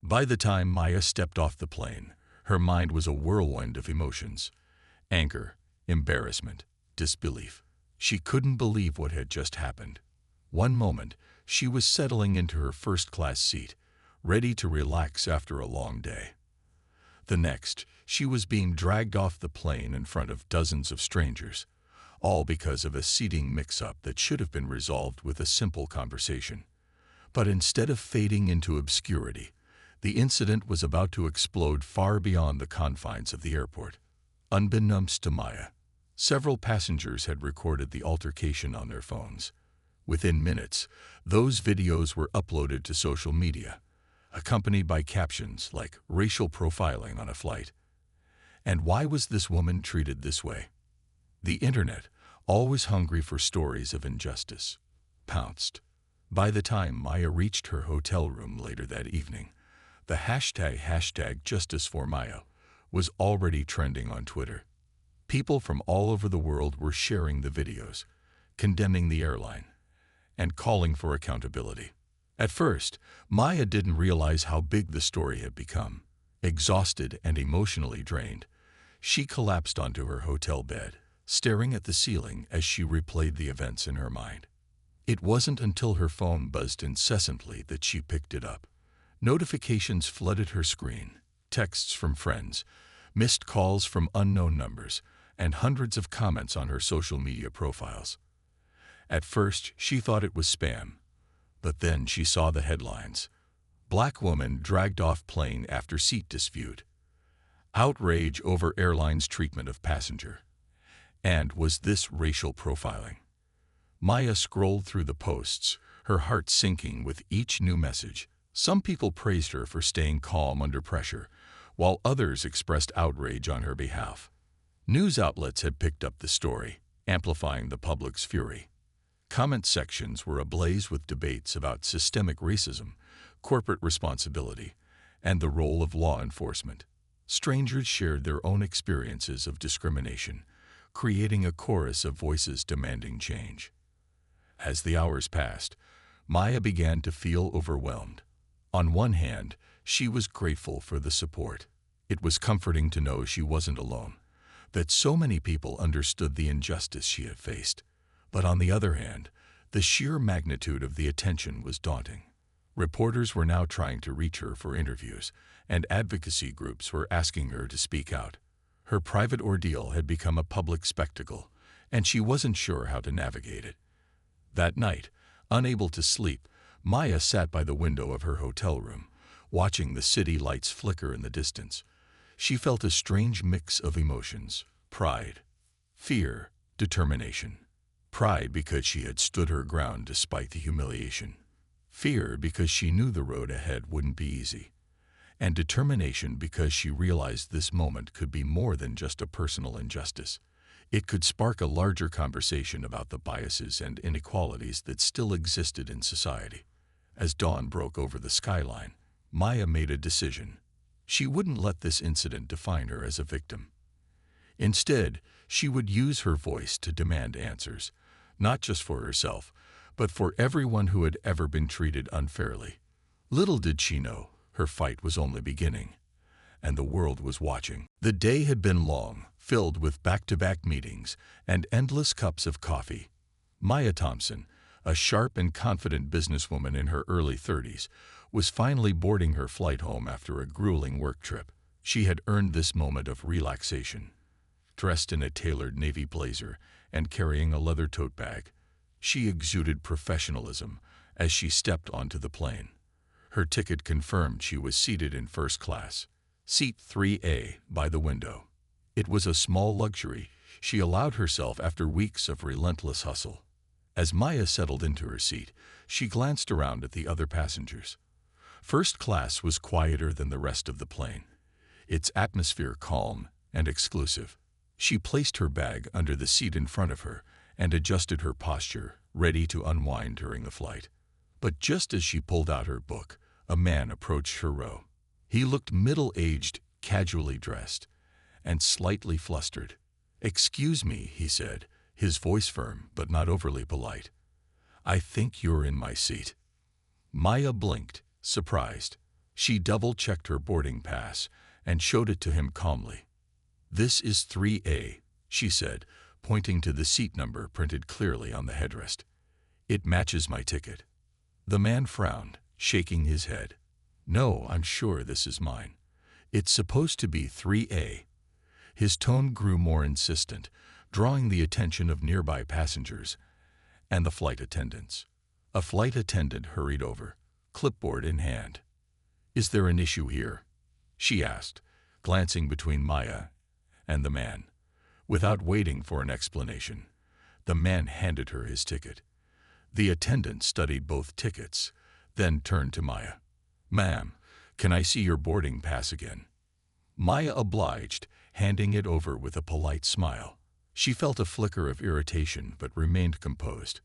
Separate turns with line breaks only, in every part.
By the time Maya stepped off the plane, her mind was a whirlwind of emotions. Anger, embarrassment, disbelief. She couldn't believe what had just happened. One moment, she was settling into her first-class seat, ready to relax after a long day. The next, she was being dragged off the plane in front of dozens of strangers, all because of a seating mix-up that should have been resolved with a simple conversation. But instead of fading into obscurity, the incident was about to explode far beyond the confines of the airport. Unbeknownst to Maya, several passengers had recorded the altercation on their phones. Within minutes, those videos were uploaded to social media, accompanied by captions like racial profiling on a flight. And why was this woman treated this way? The internet, always hungry for stories of injustice, pounced. By the time Maya reached her hotel room later that evening, the hashtag Justice for Maya was already trending on Twitter. People from all over the world were sharing the videos, condemning the airline, and calling for accountability. At first, Maya didn't realize how big the story had become. Exhausted and emotionally drained, she collapsed onto her hotel bed, staring at the ceiling as she replayed the events in her mind. It wasn't until her phone buzzed incessantly that she picked it up. Notifications flooded her screen, texts from friends, missed calls from unknown numbers, and hundreds of comments on her social media profiles. At first, she thought it was spam, but then she saw the headlines. Black woman dragged off plane after seat dispute. Outrage over airline's treatment of passenger. And was this racial profiling? Maya scrolled through the posts, her heart sinking with each new message. Some people praised her for staying calm under pressure, while others expressed outrage on her behalf. News outlets had picked up the story, amplifying the public's fury. Comment sections were ablaze with debates about systemic racism, corporate responsibility, and the role of law enforcement. Strangers shared their own experiences of discrimination, creating a chorus of voices demanding change. As the hours passed, Maya began to feel overwhelmed. On one hand, she was grateful for the support. It was comforting to know she wasn't alone, that so many people understood the injustice she had faced. But on the other hand, the sheer magnitude of the attention was daunting. Reporters were now trying to reach her for interviews, and advocacy groups were asking her to speak out. Her private ordeal had become a public spectacle, and she wasn't sure how to navigate it. That night, unable to sleep, Maya sat by the window of her hotel room, watching the city lights flicker in the distance. She felt a strange mix of emotions: pride, fear, determination. Pride because she had stood her ground despite the humiliation. Fear because she knew the road ahead wouldn't be easy. And determination because she realized this moment could be more than just a personal injustice. It could spark a larger conversation about the biases and inequalities that still existed in society. As dawn broke over the skyline, Maya made a decision. She wouldn't let this incident define her as a victim. Instead, she would use her voice to demand answers, not just for herself, but for everyone who had ever been treated unfairly. Little did she know, her fight was only beginning, and the world was watching. The day had been long, filled with back-to-back meetings and endless cups of coffee. Maya Thompson, a sharp and confident businesswoman in her early 30s, was finally boarding her flight home after a grueling work trip. She had earned this moment of relaxation. Dressed in a tailored navy blazer and carrying a leather tote bag, she exuded professionalism as she stepped onto the plane. Her ticket confirmed she was seated in first class, seat 3A by the window. It was a small luxury she allowed herself after weeks of relentless hustle. As Maya settled into her seat, she glanced around at the other passengers. First class was quieter than the rest of the plane, its atmosphere calm and exclusive. She placed her bag under the seat in front of her and adjusted her posture, ready to unwind during the flight. But just as she pulled out her book, a man approached her row. He looked middle-aged, casually dressed, and slightly flustered. "Excuse me," he said, his voice firm but not overly polite. "I think you're in my seat." Maya blinked, surprised. She double-checked her boarding pass and showed it to him calmly. "This is 3A, she said, pointing to the seat number printed clearly on the headrest. "It matches my ticket." The man frowned, shaking his head. "No, I'm sure this is mine. It's supposed to be 3A. His tone grew more insistent, drawing the attention of nearby passengers and the flight attendants. A flight attendant hurried over, clipboard in hand. "Is there an issue here?" she asked, glancing between Maya and the man. Without waiting for an explanation, the man handed her his ticket. The attendant studied both tickets, then turned to Maya. "Ma'am, can I see your boarding pass again?" Maya obliged, handing it over with a polite smile. She felt a flicker of irritation but remained composed.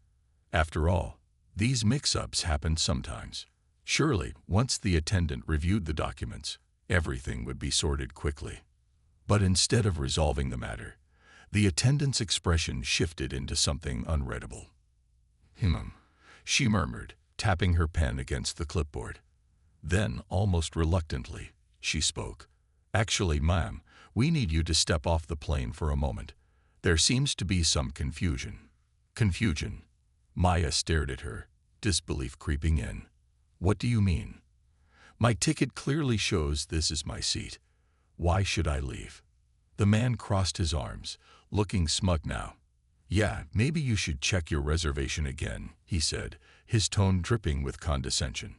After all, these mix-ups happened sometimes. Surely, once the attendant reviewed the documents, everything would be sorted quickly. But instead of resolving the matter, the attendant's expression shifted into something unreadable. She murmured, tapping her pen against the clipboard. Then, almost reluctantly, she spoke. "Actually, ma'am, we need you to step off the plane for a moment. There seems to be some confusion." "Confusion?" Maya stared at her, disbelief creeping in. "What do you mean? My ticket clearly shows this is my seat. Why should I leave?" The man crossed his arms, looking smug now. "Yeah, maybe you should check your reservation again," he said, his tone dripping with condescension.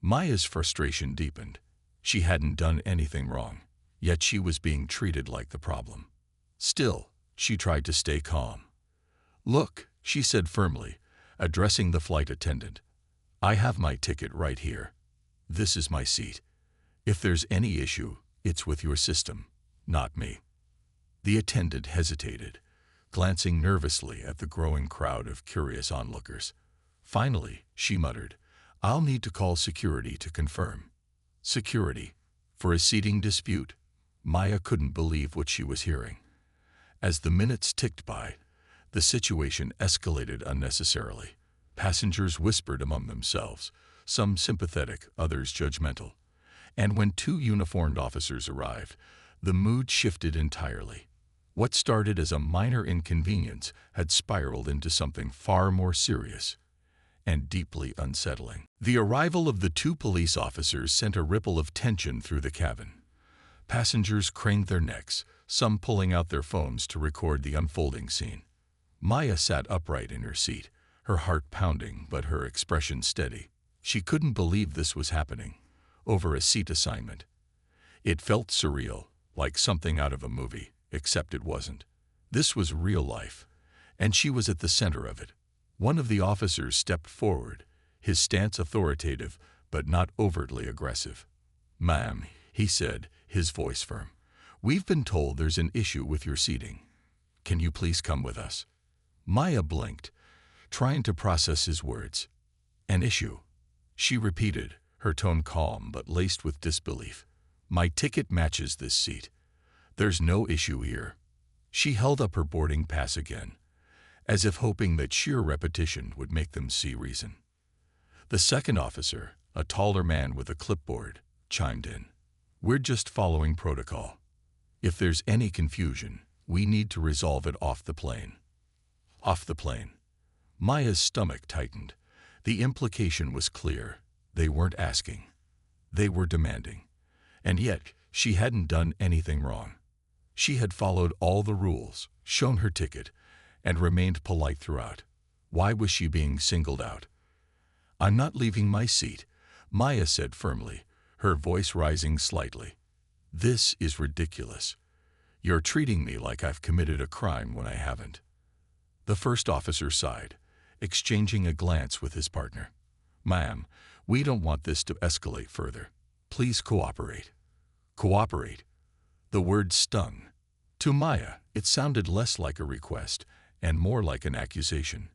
Maya's frustration deepened. She hadn't done anything wrong, yet she was being treated like the problem. Still, she tried to stay calm. "Look," she said firmly, addressing the flight attendant. "I have my ticket right here. This is my seat. If there's any issue, it's with your system, not me." The attendant hesitated, glancing nervously at the growing crowd of curious onlookers. Finally, she muttered, "I'll need to call security to confirm." Security? For a seating dispute? Maya couldn't believe what she was hearing. As the minutes ticked by, the situation escalated unnecessarily. Passengers whispered among themselves, some sympathetic, others judgmental. And when two uniformed officers arrived, the mood shifted entirely. What started as a minor inconvenience had spiraled into something far more serious and deeply unsettling. The arrival of the two police officers sent a ripple of tension through the cabin. Passengers craned their necks, some pulling out their phones to record the unfolding scene. Maya sat upright in her seat, her heart pounding but her expression steady. She couldn't believe this was happening, over a seat assignment. It felt surreal, like something out of a movie, except it wasn't. This was real life, and she was at the center of it. One of the officers stepped forward, his stance authoritative but not overtly aggressive. "Ma'am," he said, his voice firm, "we've been told there's an issue with your seating. Can you please come with us?" Maya blinked, trying to process his words. "An issue?" she repeated, her tone calm but laced with disbelief. "My ticket matches this seat. There's no issue here." She held up her boarding pass again, as if hoping that sheer repetition would make them see reason. The second officer, a taller man with a clipboard, chimed in. "We're just following protocol. If there's any confusion, we need to resolve it off the plane." Off the plane. Maya's stomach tightened. The implication was clear. They weren't asking. They were demanding. And yet, she hadn't done anything wrong. She had followed all the rules, shown her ticket, and remained polite throughout. Why was she being singled out? "I'm not leaving my seat," Maya said firmly, her voice rising slightly. "This is ridiculous. You're treating me like I've committed a crime when I haven't." The first officer sighed, exchanging a glance with his partner. "Ma'am, we don't want this to escalate further. Please cooperate." Cooperate? The word stung. To Maya, it sounded less like a request and more like an accusation.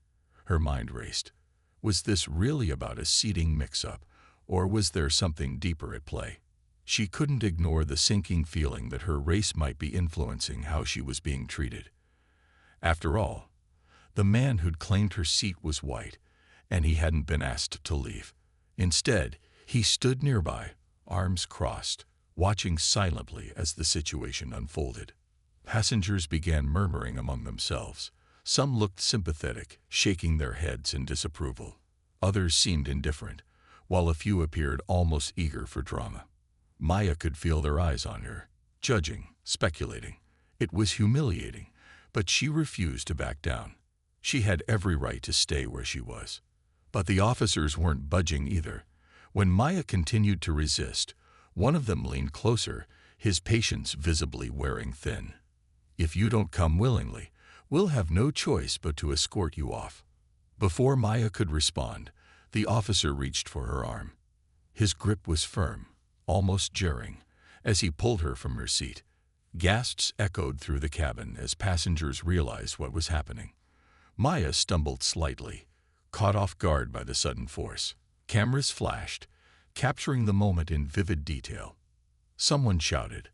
Her mind raced. Was this really about a seating mix-up, or was there something deeper at play? She couldn't ignore the sinking feeling that her race might be influencing how she was being treated. After all, the man who'd claimed her seat was white, and he hadn't been asked to leave. Instead, he stood nearby, arms crossed, watching silently as the situation unfolded. Passengers began murmuring among themselves. Some looked sympathetic, shaking their heads in disapproval. Others seemed indifferent, while a few appeared almost eager for drama. Maya could feel their eyes on her, judging, speculating. It was humiliating, but she refused to back down. She had every right to stay where she was. But the officers weren't budging either. When Maya continued to resist, one of them leaned closer, his patience visibly wearing thin. "If you don't come willingly, we'll have no choice but to escort you off." Before Maya could respond, the officer reached for her arm. His grip was firm, almost jarring, as he pulled her from her seat. Gasps echoed through the cabin as passengers realized what was happening. Maya stumbled slightly, caught off guard by the sudden force. Cameras flashed, capturing the moment in vivid detail. Someone shouted,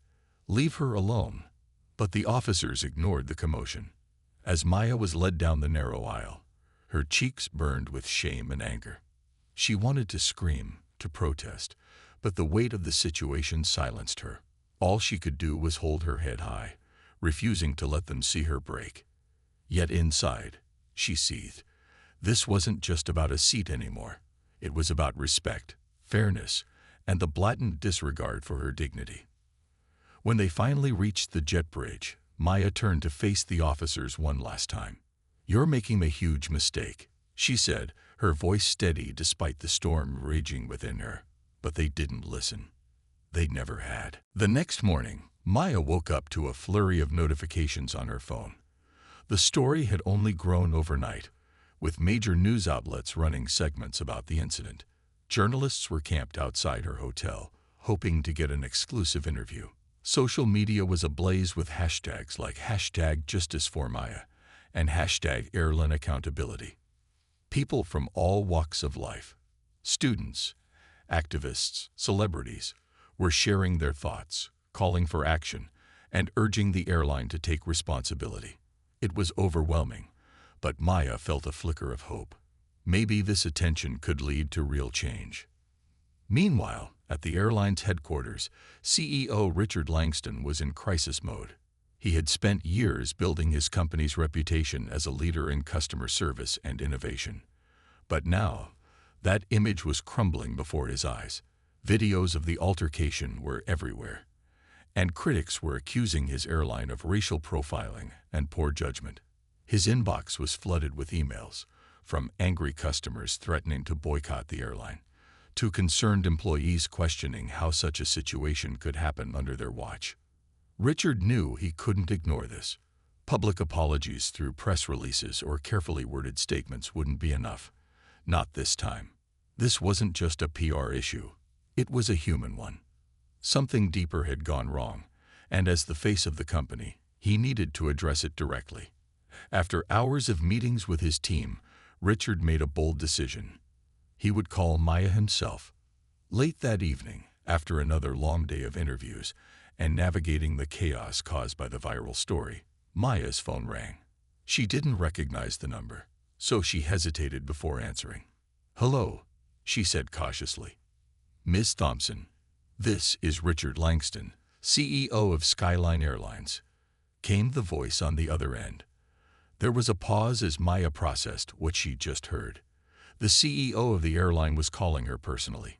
"Leave her alone," but the officers ignored the commotion. As Maya was led down the narrow aisle, her cheeks burned with shame and anger. She wanted to scream, to protest, but the weight of the situation silenced her. All she could do was hold her head high, refusing to let them see her break. Yet inside, she seethed. This wasn't just about a seat anymore. It was about respect, fairness, and the blatant disregard for her dignity. When they finally reached the jet bridge, Maya turned to face the officers one last time. "You're making a huge mistake," she said, her voice steady despite the storm raging within her. But they didn't listen. They never had. The next morning, Maya woke up to a flurry of notifications on her phone. The story had only grown overnight, with major news outlets running segments about the incident. Journalists were camped outside her hotel, hoping to get an exclusive interview. Social media was ablaze with hashtags like #JusticeForMaya and #AirlineAccountability. People from all walks of life, students, activists, celebrities, were sharing their thoughts, calling for action, and urging the airline to take responsibility. It was overwhelming, but Maya felt a flicker of hope. Maybe this attention could lead to real change. Meanwhile, at the airline's headquarters, CEO Richard Langston was in crisis mode. He had spent years building his company's reputation as a leader in customer service and innovation. But now, that image was crumbling before his eyes. Videos of the altercation were everywhere, and critics were accusing his airline of racial profiling and poor judgment. His inbox was flooded with emails, from angry customers threatening to boycott the airline, to concerned employees questioning how such a situation could happen under their watch. Richard knew he couldn't ignore this. Public apologies through press releases or carefully worded statements wouldn't be enough. Not this time. This wasn't just a PR issue. It was a human one. Something deeper had gone wrong, and as the face of the company, he needed to address it directly. After hours of meetings with his team, Richard made a bold decision. He would call Maya himself. Late that evening, after another long day of interviews and navigating the chaos caused by the viral story, Maya's phone rang. She didn't recognize the number, so she hesitated before answering. "Hello," she said cautiously. "Miss Thompson, this is Richard Langston, CEO of Skyline Airlines," came the voice on the other end. There was a pause as Maya processed what she'd just heard. The CEO of the airline was calling her personally.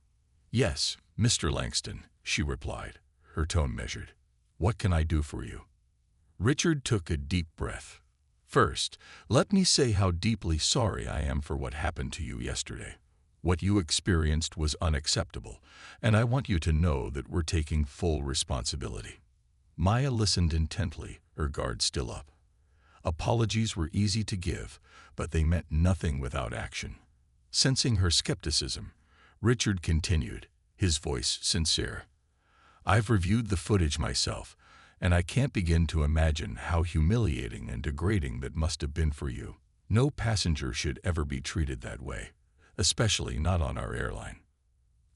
"Yes, Mr. Langston," she replied, her tone measured. "What can I do for you?" Richard took a deep breath. "First, let me say how deeply sorry I am for what happened to you yesterday. What you experienced was unacceptable, and I want you to know that we're taking full responsibility." Maya listened intently, her guard still up. Apologies were easy to give, but they meant nothing without action. Sensing her skepticism, Richard continued, his voice sincere. "I've reviewed the footage myself, and I can't begin to imagine how humiliating and degrading that must have been for you. No passenger should ever be treated that way, especially not on our airline."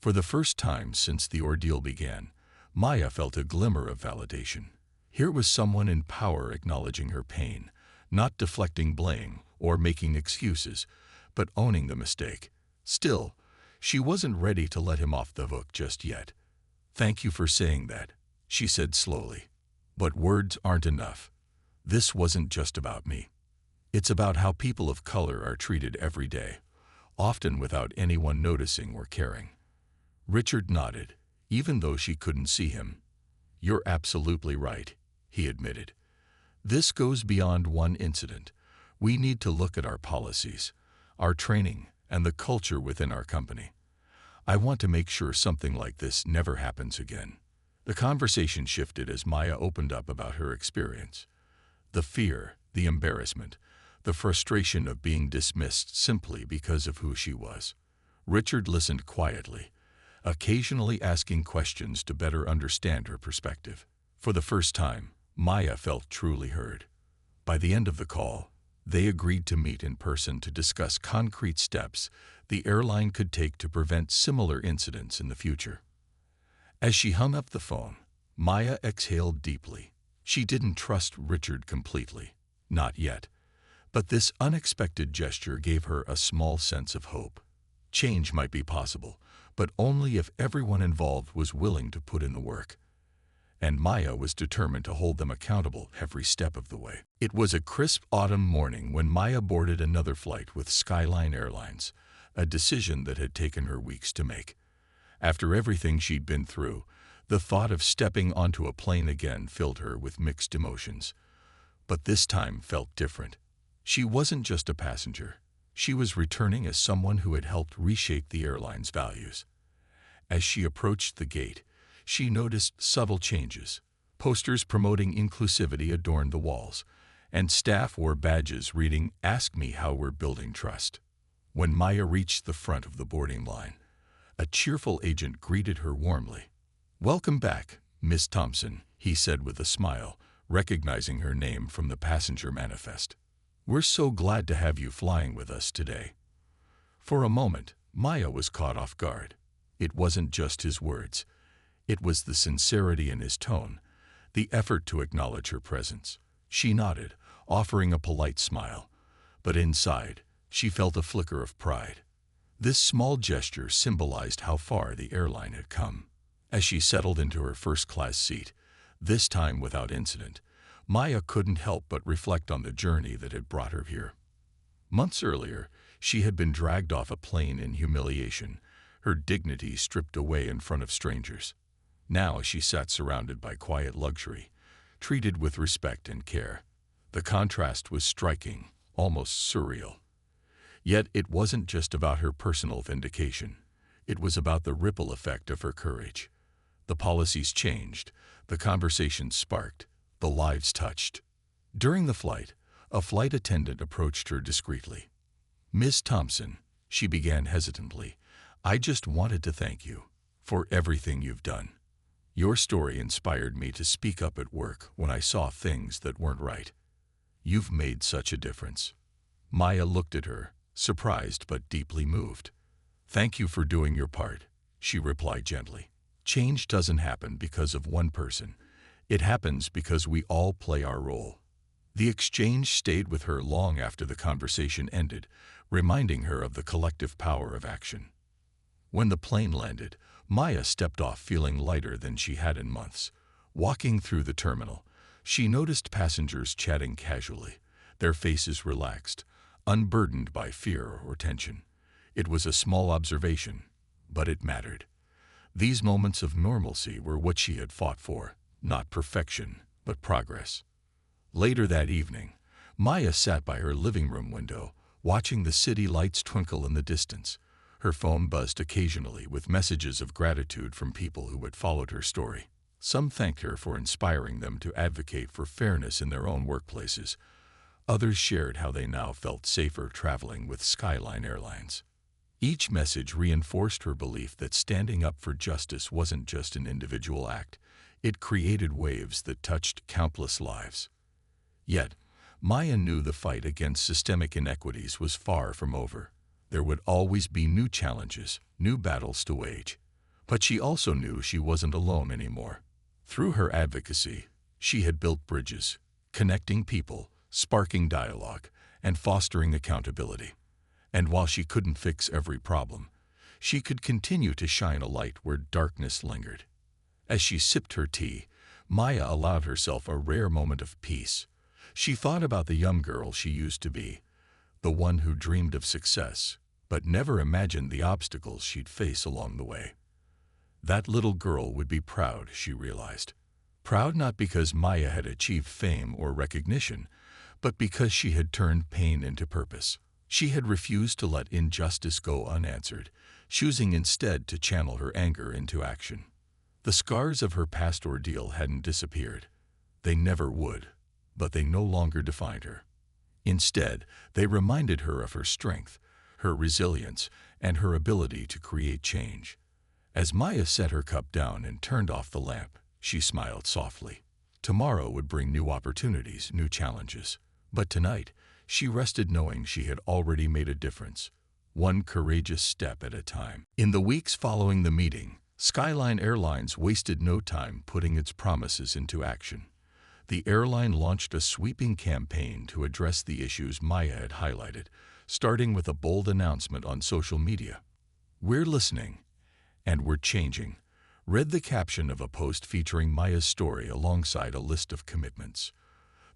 For the first time since the ordeal began, Maya felt a glimmer of validation. Here was someone in power acknowledging her pain, not deflecting blame or making excuses, but owning the mistake. Still, she wasn't ready to let him off the hook just yet. "Thank you for saying that," she said slowly. "But words aren't enough. This wasn't just about me. It's about how people of color are treated every day, often without anyone noticing or caring." Richard nodded, even though she couldn't see him. "You're absolutely right," he admitted. "This goes beyond one incident. We need to look at our policies, our training, and the culture within our company. I want to make sure something like this never happens again." The conversation shifted as Maya opened up about her experience. The fear, the embarrassment, the frustration of being dismissed simply because of who she was. Richard listened quietly, occasionally asking questions to better understand her perspective. For the first time, Maya felt truly heard. By the end of the call, they agreed to meet in person to discuss concrete steps the airline could take to prevent similar incidents in the future. As she hung up the phone, Maya exhaled deeply. She didn't trust Richard completely, not yet. But this unexpected gesture gave her a small sense of hope. Change might be possible, but only if everyone involved was willing to put in the work. And Maya was determined to hold them accountable every step of the way. It was a crisp autumn morning when Maya boarded another flight with Skyline Airlines, a decision that had taken her weeks to make. After everything she'd been through, the thought of stepping onto a plane again filled her with mixed emotions. But this time felt different. She wasn't just a passenger. She was returning as someone who had helped reshape the airline's values. As she approached the gate, she noticed subtle changes. Posters promoting inclusivity adorned the walls, and staff wore badges reading, "Ask me how we're building trust." When Maya reached the front of the boarding line, a cheerful agent greeted her warmly. "Welcome back, Miss Thompson," he said with a smile, recognizing her name from the passenger manifest. "We're so glad to have you flying with us today." For a moment, Maya was caught off guard. It wasn't just his words. It was the sincerity in his tone, the effort to acknowledge her presence. She nodded, offering a polite smile. But inside, she felt a flicker of pride. This small gesture symbolized how far the airline had come. As she settled into her first-class seat, this time without incident, Maya couldn't help but reflect on the journey that had brought her here. Months earlier, she had been dragged off a plane in humiliation, her dignity stripped away in front of strangers. Now she sat surrounded by quiet luxury, treated with respect and care. The contrast was striking, almost surreal. Yet it wasn't just about her personal vindication. It was about the ripple effect of her courage. The policies changed, the conversations sparked, the lives touched. During the flight, a flight attendant approached her discreetly. "Miss Thompson," she began hesitantly, "I just wanted to thank you for everything you've done. Your story inspired me to speak up at work when I saw things that weren't right. You've made such a difference." Maya looked at her, surprised but deeply moved. "Thank you for doing your part," she replied gently. "Change doesn't happen because of one person. It happens because we all play our role." The exchange stayed with her long after the conversation ended, reminding her of the collective power of action. When the plane landed, Maya stepped off feeling lighter than she had in months. Walking through the terminal, she noticed passengers chatting casually, their faces relaxed, unburdened by fear or tension. It was a small observation, but it mattered. These moments of normalcy were what she had fought for, not perfection, but progress. Later that evening, Maya sat by her living room window, watching the city lights twinkle in the distance. Her phone buzzed occasionally with messages of gratitude from people who had followed her story. Some thanked her for inspiring them to advocate for fairness in their own workplaces. Others shared how they now felt safer traveling with Skyline Airlines. Each message reinforced her belief that standing up for justice wasn't just an individual act. It created waves that touched countless lives. Yet, Maya knew the fight against systemic inequities was far from over. There would always be new challenges, new battles to wage. But she also knew she wasn't alone anymore. Through her advocacy, she had built bridges, connecting people, sparking dialogue, and fostering accountability. And while she couldn't fix every problem, she could continue to shine a light where darkness lingered. As she sipped her tea, Maya allowed herself a rare moment of peace. She thought about the young girl she used to be, the one who dreamed of success, but never imagined the obstacles she'd face along the way. That little girl would be proud, she realized. Proud not because Maya had achieved fame or recognition, but because she had turned pain into purpose. She had refused to let injustice go unanswered, choosing instead to channel her anger into action. The scars of her past ordeal hadn't disappeared. They never would, but they no longer defined her. Instead, they reminded her of her strength, her resilience, and her ability to create change. As Maya set her cup down and turned off the lamp, she smiled softly. Tomorrow would bring new opportunities, new challenges. But tonight, she rested knowing she had already made a difference, one courageous step at a time. In the weeks following the meeting, Skyline Airlines wasted no time putting its promises into action. The airline launched a sweeping campaign to address the issues Maya had highlighted, starting with a bold announcement on social media. "We're listening, and we're changing," read the caption of a post featuring Maya's story alongside a list of commitments.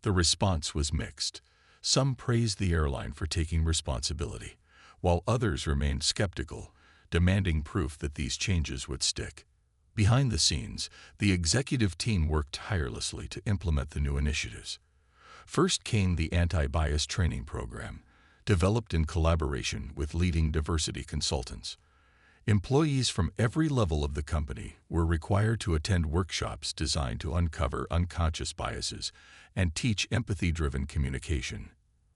The response was mixed. Some praised the airline for taking responsibility, while others remained skeptical, demanding proof that these changes would stick. Behind the scenes, the executive team worked tirelessly to implement the new initiatives. First came the anti-bias training program, developed in collaboration with leading diversity consultants. Employees from every level of the company were required to attend workshops designed to uncover unconscious biases and teach empathy-driven communication.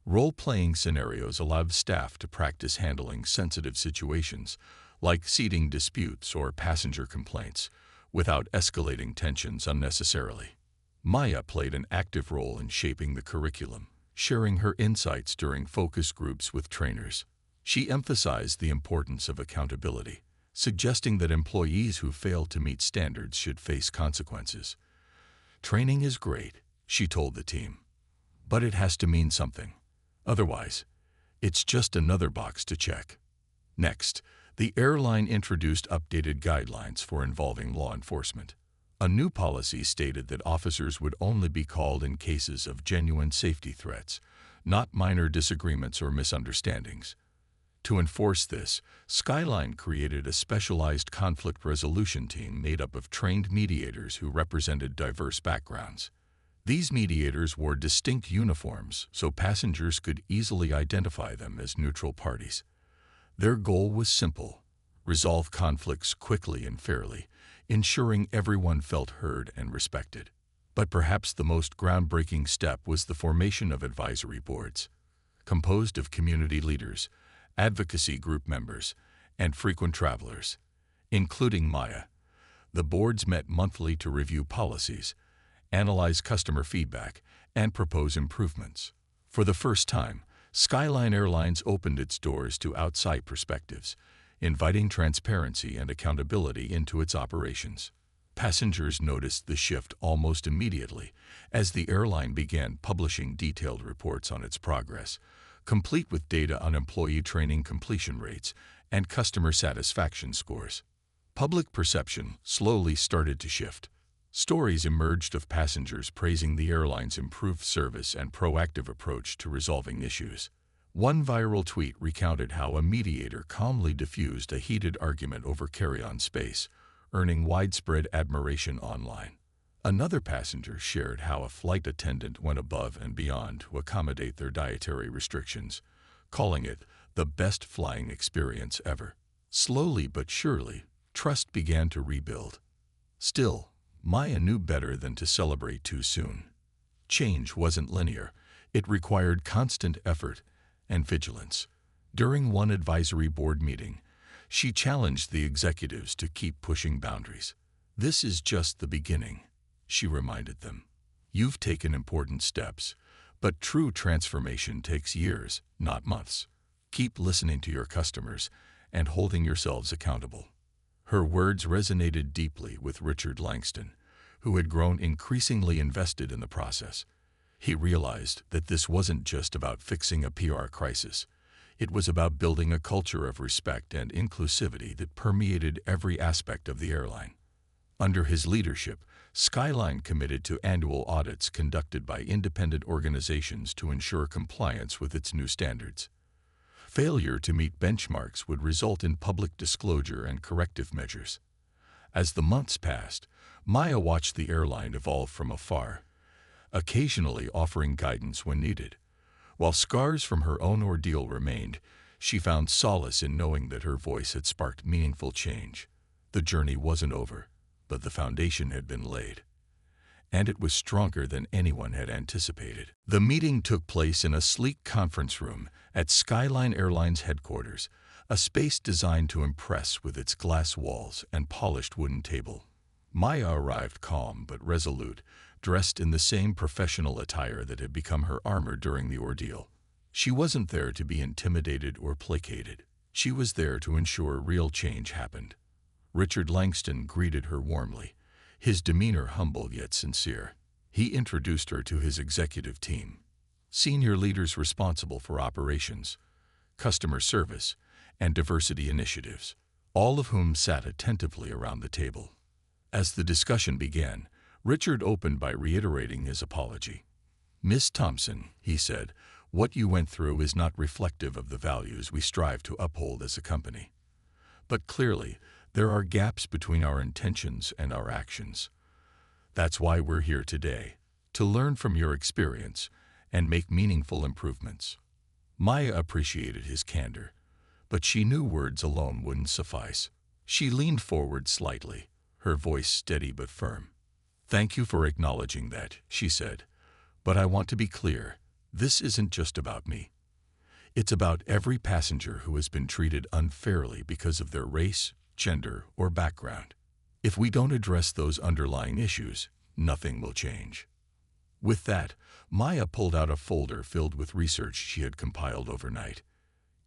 Role-playing scenarios allowed staff to practice handling sensitive situations, like seating disputes or passenger complaints, without escalating tensions unnecessarily. Maya played an active role in shaping the curriculum, sharing her insights during focus groups with trainers. She emphasized the importance of accountability, suggesting that employees who failed to meet standards should face consequences. "Training is great," she told the team, "but it has to mean something. Otherwise, it's just another box to check." Next, the airline introduced updated guidelines for involving law enforcement. A new policy stated that officers would only be called in cases of genuine safety threats, not minor disagreements or misunderstandings. To enforce this, Skyline created a specialized conflict resolution team made up of trained mediators who represented diverse backgrounds. These mediators wore distinct uniforms so passengers could easily identify them as neutral parties. Their goal was simple: resolve conflicts quickly and fairly, ensuring everyone felt heard and respected. But perhaps the most groundbreaking step was the formation of advisory boards, composed of community leaders, advocacy group members, and frequent travelers, including Maya. The boards met monthly to review policies, analyze customer feedback, and propose improvements. For the first time, Skyline Airlines opened its doors to outside perspectives, inviting transparency and accountability into its operations. Passengers noticed the shift almost immediately as the airline began publishing detailed reports on its progress, complete with data on employee training completion rates and customer satisfaction scores. Public perception slowly started to shift. Stories emerged of passengers praising the airline's improved service and proactive approach to resolving issues. One viral tweet recounted how a mediator calmly diffused a heated argument over carry-on space, earning widespread admiration online. Another passenger shared how a flight attendant went above and beyond to accommodate their dietary restrictions, calling it the best flying experience ever. Slowly but surely, trust began to rebuild. Still, Maya knew better than to celebrate too soon. Change wasn't linear. It required constant effort and vigilance. During one advisory board meeting, she challenged the executives to keep pushing boundaries. "This is just the beginning," she reminded them. "You've taken important steps, but true transformation takes years, not months. Keep listening to your customers and holding yourselves accountable." Her words resonated deeply with Richard Langston, who had grown increasingly invested in the process. He realized that this wasn't just about fixing a PR crisis. It was about building a culture of respect and inclusivity that permeated every aspect of the airline. Under his leadership, Skyline committed to annual audits conducted by independent organizations to ensure compliance with its new standards. Failure to meet benchmarks would result in public disclosure and corrective measures. As the months passed, Maya watched the airline evolve from afar, occasionally offering guidance when needed. While scars from her own ordeal remained, she found solace in knowing that her voice had sparked meaningful change. The journey wasn't over, but the foundation had been laid, and it was stronger than anyone had anticipated. The meeting took place in a sleek conference room at Skyline Airlines headquarters, a space designed to impress with its glass walls and polished wooden table. Maya arrived calm but resolute, dressed in the same professional attire that had become her armor during the ordeal. She wasn't there to be intimidated or placated. She was there to ensure real change happened. Richard Langston greeted her warmly, his demeanor humble yet sincere. He introduced her to his executive team, senior leaders responsible for operations, customer service, and diversity initiatives, all of whom sat attentively around the table. As the discussion began, Richard opened by reiterating his apology. "Miss Thompson," he said, "what you went through is not reflective of the values we strive to uphold as a company. But clearly, there are gaps between our intentions and our actions. That's why we're here today, to learn from your experience and make meaningful improvements." Maya appreciated his candor, but she knew words alone wouldn't suffice. She leaned forward slightly, her voice steady but firm. "Thank you for acknowledging that," she said, "but I want to be clear, this isn't just about me. It's about every passenger who has been treated unfairly because of their race, gender, or background. If we don't address those underlying issues, nothing will change." With that, Maya pulled out a folder filled with research she had compiled overnight.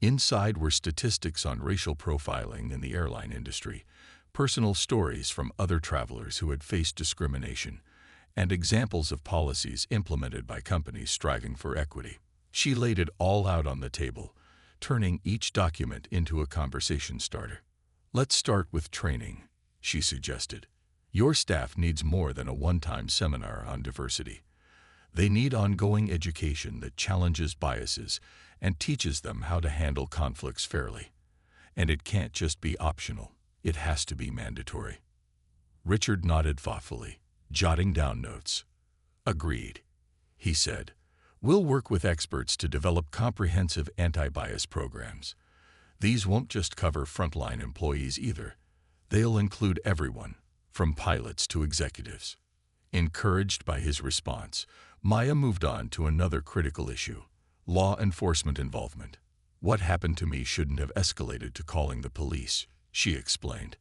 Inside were statistics on racial profiling in the airline industry, personal stories from other travelers who had faced discrimination, and examples of policies implemented by companies striving for equity. She laid it all out on the table, turning each document into a conversation starter. "Let's start with training," she suggested. "Your staff needs more than a one-time seminar on diversity. They need ongoing education that challenges biases and teaches them how to handle conflicts fairly. And it can't just be optional, it has to be mandatory." Richard nodded thoughtfully, jotting down notes. "Agreed," he said. "We'll work with experts to develop comprehensive anti-bias programs. These won't just cover frontline employees either. They'll include everyone, from pilots to executives." Encouraged by his response, Maya moved on to another critical issue: law enforcement involvement. "What happened to me shouldn't have escalated to calling the police," she explained.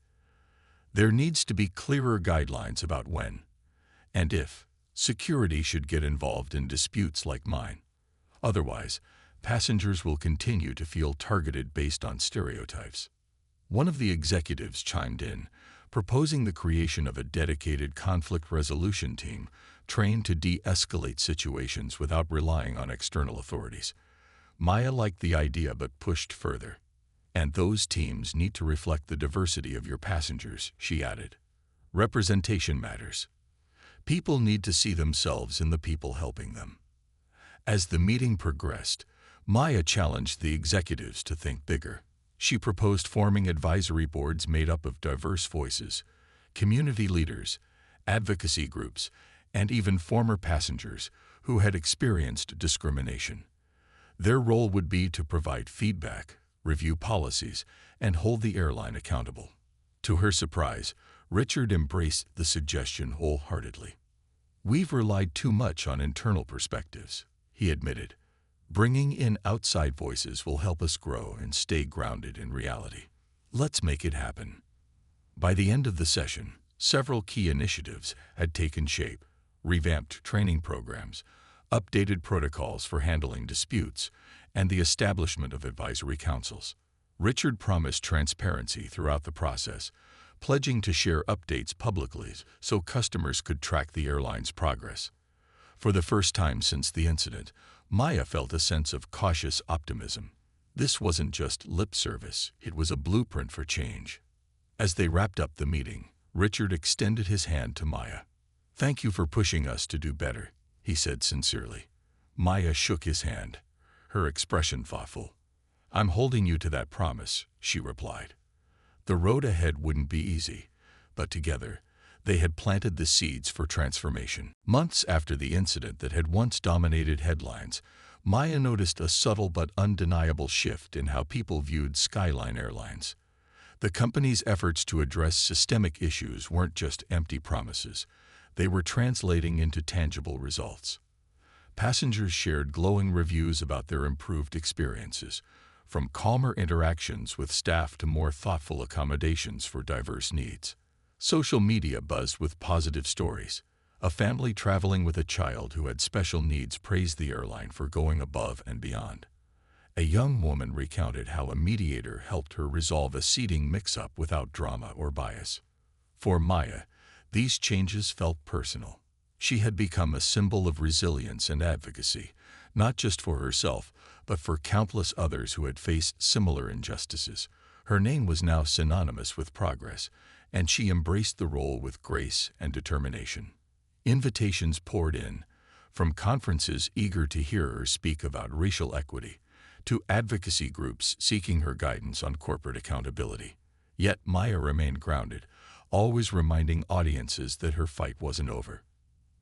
"There needs to be clearer guidelines about when, and if, security should get involved in disputes like mine. Otherwise, passengers will continue to feel targeted based on stereotypes." One of the executives chimed in, proposing the creation of a dedicated conflict resolution team trained to de-escalate situations without relying on external authorities. Maya liked the idea but pushed further. "And those teams need to reflect the diversity of your passengers," she added. "Representation matters. People need to see themselves in the people helping them." As the meeting progressed, Maya challenged the executives to think bigger. She proposed forming advisory boards made up of diverse voices, community leaders, advocacy groups, and even former passengers who had experienced discrimination. Their role would be to provide feedback, review policies, and hold the airline accountable. To her surprise, Richard embraced the suggestion wholeheartedly. "We've relied too much on internal perspectives," he admitted. "Bringing in outside voices will help us grow and stay grounded in reality. Let's make it happen." By the end of the session, several key initiatives had taken shape: revamped training programs, updated protocols for handling disputes, and the establishment of advisory councils. Richard promised transparency throughout the process, pledging to share updates publicly so customers could track the airline's progress. For the first time since the incident, Maya felt a sense of cautious optimism. This wasn't just lip service, it was a blueprint for change. As they wrapped up the meeting, Richard extended his hand to Maya. "Thank you for pushing us to do better," he said sincerely. Maya shook his hand, her expression thoughtful. "I'm holding you to that promise," she replied. The road ahead wouldn't be easy, but together, they had planted the seeds for transformation. Months after the incident that had once dominated headlines, Maya noticed a subtle but undeniable shift in how people viewed Skyline Airlines. The company's efforts to address systemic issues weren't just empty promises. They were translating into tangible results. Passengers shared glowing reviews about their improved experiences, from calmer interactions with staff to more thoughtful accommodations for diverse needs. Social media buzzed with positive stories. A family traveling with a child who had special needs praised the airline for going above and beyond. A young woman recounted how a mediator helped her resolve a seating mix-up without drama or bias. For Maya, these changes felt personal. She had become a symbol of resilience and advocacy, not just for herself, but for countless others who had faced similar injustices. Her name was now synonymous with progress, and she embraced the role with grace and determination. Invitations poured in, from conferences eager to hear her speak about racial equity, to advocacy groups seeking her guidance on corporate accountability. Yet Maya remained grounded, always reminding audiences that her fight wasn't over.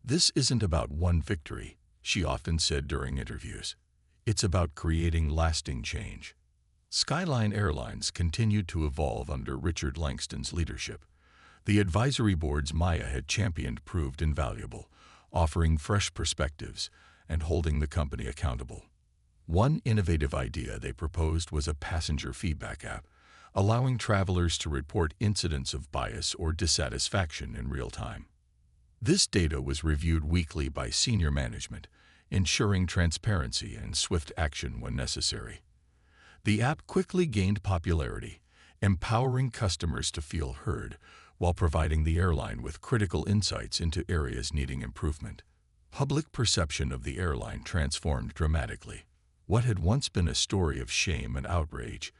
"This isn't about one victory," she often said during interviews. "It's about creating lasting change." Skyline Airlines continued to evolve under Richard Langston's leadership. The advisory boards Maya had championed proved invaluable, offering fresh perspectives and holding the company accountable. One innovative idea they proposed was a passenger feedback app, allowing travelers to report incidents of bias or dissatisfaction in real time. This data was reviewed weekly by senior management, ensuring transparency and swift action when necessary. The app quickly gained popularity, empowering customers to feel heard while providing the airline with critical insights into areas needing improvement. Public perception of the airline transformed dramatically. What had once been a story of shame and outrage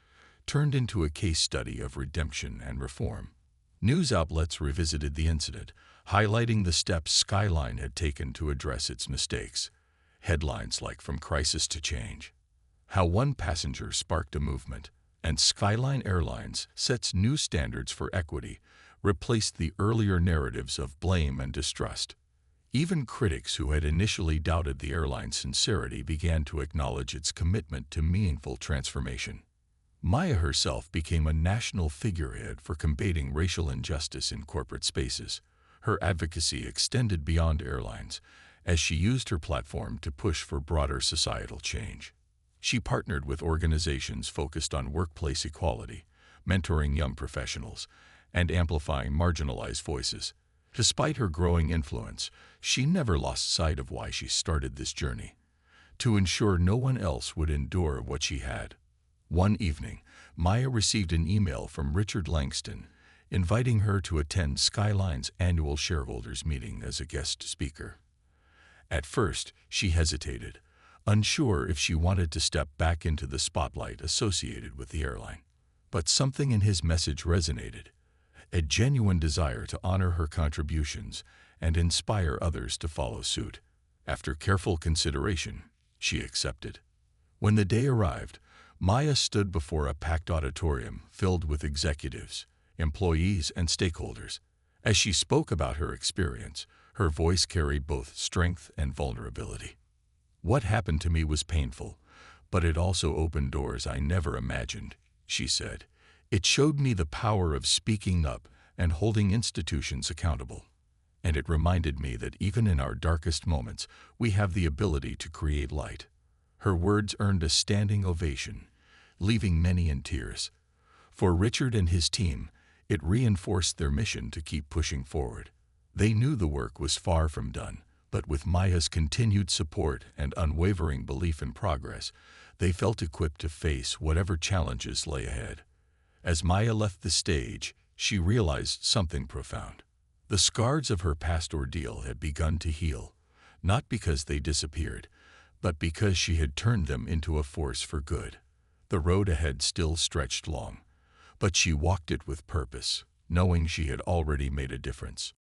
turned into a case study of redemption and reform. News outlets revisited the incident, highlighting the steps Skyline had taken to address its mistakes. Headlines like "From Crisis to Change," "How One Passenger Sparked a Movement," and "Skyline Airlines Sets New Standards for Equity" replaced the earlier narratives of blame and distrust. Even critics who had initially doubted the airline's sincerity began to acknowledge its commitment to meaningful transformation. Maya herself became a national figurehead for combating racial injustice in corporate spaces. Her advocacy extended beyond airlines, as she used her platform to push for broader societal change. She partnered with organizations focused on workplace equality, mentoring young professionals, and amplifying marginalized voices. Despite her growing influence, she never lost sight of why she started this journey: to ensure no one else would endure what she had. One evening, Maya received an email from Richard Langston, inviting her to attend Skyline's annual shareholders meeting as a guest speaker. At first, she hesitated, unsure if she wanted to step back into the spotlight associated with the airline. But something in his message resonated, a genuine desire to honor her contributions and inspire others to follow suit. After careful consideration, she accepted. When the day arrived, Maya stood before a packed auditorium filled with executives, employees, and stakeholders. As she spoke about her experience, her voice carried both strength and vulnerability. "What happened to me was painful, but it also opened doors I never imagined," she said. "It showed me the power of speaking up and holding institutions accountable. And it reminded me that even in our darkest moments, we have the ability to create light." Her words earned a standing ovation, leaving many in tears. For Richard and his team, it reinforced their mission to keep pushing forward. They knew the work was far from done, but with Maya's continued support and unwavering belief in progress, they felt equipped to face whatever challenges lay ahead. As Maya left the stage, she realized something profound. The scars of her past ordeal had begun to heal, not because they disappeared, but because she had turned them into a force for good. The road ahead still stretched long, but she walked it with purpose, knowing she had already made a difference.